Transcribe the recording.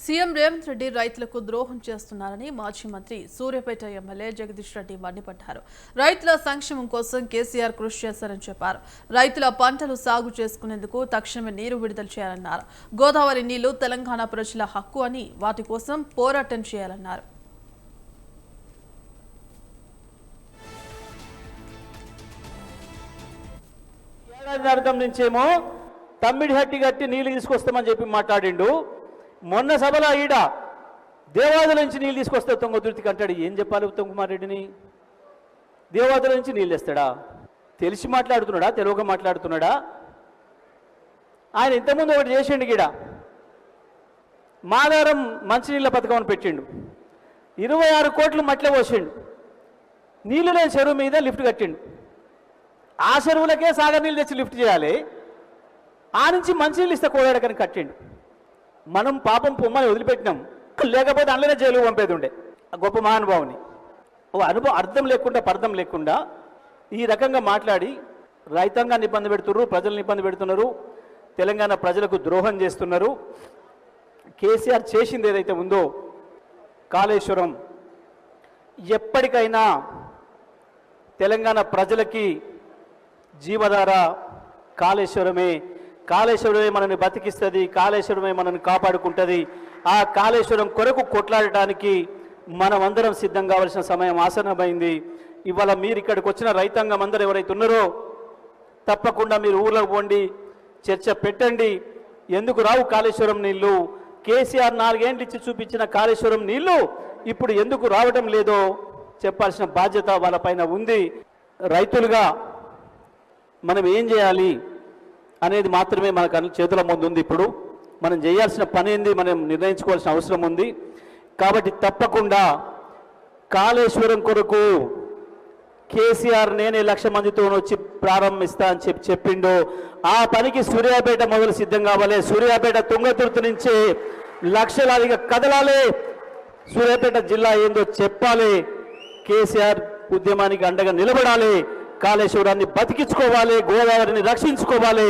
CM Revanth Reddy రైతులకు ద్రోహం చేస్తున్నారని మాజీ మంత్రి సూర్యాపేట ఎమ్మెల్యే జగదీష్ రెడ్డి మండిపడ్డారు. రైతుల సంక్షేమం కోసం కేసీఆర్ కృషి చేశారని చెప్పారు. రైతుల పంటలు సాగు చేసుకునేందుకు తక్షణమే నీరు విడుదల చేయాలన్నారు. గోదావరి నీళ్లు తెలంగాణ ప్రజల హక్కు అని వాటి కోసం పోరాటం చేయాలన్నారు. ఏడాది నుంచేమో తమ్మిడి హట్టి కట్టి నీళ్లు తీసుకొస్తామని చెప్పి మాట్లాడిండు. మొన్న సభలో ఈడ దేవాదుల నుంచి నీళ్ళు తీసుకొస్తే తుంగతుర్తికి అంటాడు. ఏం చెప్పాలి ఉత్తమ్ కుమార్ రెడ్డిని? దేవాదుల నుంచి నీళ్ళు తెస్తాడా? తెలిసి మాట్లాడుతున్నాడా, తెలుగుగా మాట్లాడుతున్నాడా? ఆయన ఇంతకుముందు ఒకటి చేసిండు. గీడ మాదారం మంచినీళ్ళ పథకం అని పెట్టిండు. 26 కోట్లు మట్ల పోసిండు. నీళ్లు లేని చెరువు మీద లిఫ్ట్ కట్టిండు. ఆ చెరువులకే సాగర్ నీళ్ళు తెచ్చి లిఫ్ట్ చేయాలి. ఆ నుంచి మంచినీళ్ళు ఇస్తే కోడాడకని కట్టిండు. మనం పాపం పొమ్మని వదిలిపెట్టినాం, లేకపోతే అందులోనే జైలు పంపేది ఉండే గొప్ప మహానుభావుని. ఓ అనుభవం అర్థం లేకుండా పర్థం లేకుండా ఈ రకంగా మాట్లాడి రైతాంగాన్ని ఇబ్బంది పెడుతున్నారు, ప్రజలను ఇబ్బంది పెడుతున్నారు, తెలంగాణ ప్రజలకు ద్రోహం చేస్తున్నారు. కేసీఆర్ చేసింది ఏదైతే ఉందో కాళేశ్వరం ఎప్పటికైనా తెలంగాణ ప్రజలకి జీవధార కాళేశ్వరమే. కాళేశ్వరమే మనల్ని బతికిస్తుంది, కాళేశ్వరమే మనల్ని కాపాడుకుంటుంది. ఆ కాళేశ్వరం కొరకు కొట్లాడటానికి మనమందరం సిద్ధం కావాల్సిన సమయం ఆసన్నమైంది. ఇవాళ మీరు ఇక్కడికి వచ్చిన రైతాంగం అందరూ ఎవరైతే ఉన్నారో తప్పకుండా మీరు ఊర్లోకి పోండి, చర్చ పెట్టండి. ఎందుకు రావు కాళేశ్వరం నీళ్లు? కేసీఆర్ 4 ఏళ్ళు ఇచ్చి చూపించిన కాళేశ్వరం నీళ్లు ఇప్పుడు ఎందుకు రావడం లేదో చెప్పాల్సిన బాధ్యత వాళ్ళపైన ఉంది. రైతులుగా మనం ఏం చేయాలి అనేది మాత్రమే మన చేతుల ముందు ఉంది. ఇప్పుడు మనం చేయాల్సిన పని ఏంది మనం నిర్ణయించుకోవాల్సిన అవసరం ఉంది. కాబట్టి తప్పకుండా కాళేశ్వరం కొరకు కేసీఆర్ నేనే 1,00,000 మందితో వచ్చి ప్రారంభిస్తా అని చెప్పిండు. ఆ పనికి సూర్యాపేట మొదలు సిద్ధం కావాలి. సూర్యాపేట తుంగతుర్తి నుంచే లక్షలాదిగా కదలాలి. సూర్యాపేట జిల్లా ఏందో చెప్పాలి. కేసీఆర్ ఉద్యమానికి అండగా నిలబడాలి. కాళేశ్వరాన్ని బతికించుకోవాలి, గోదావరిని రక్షించుకోవాలి.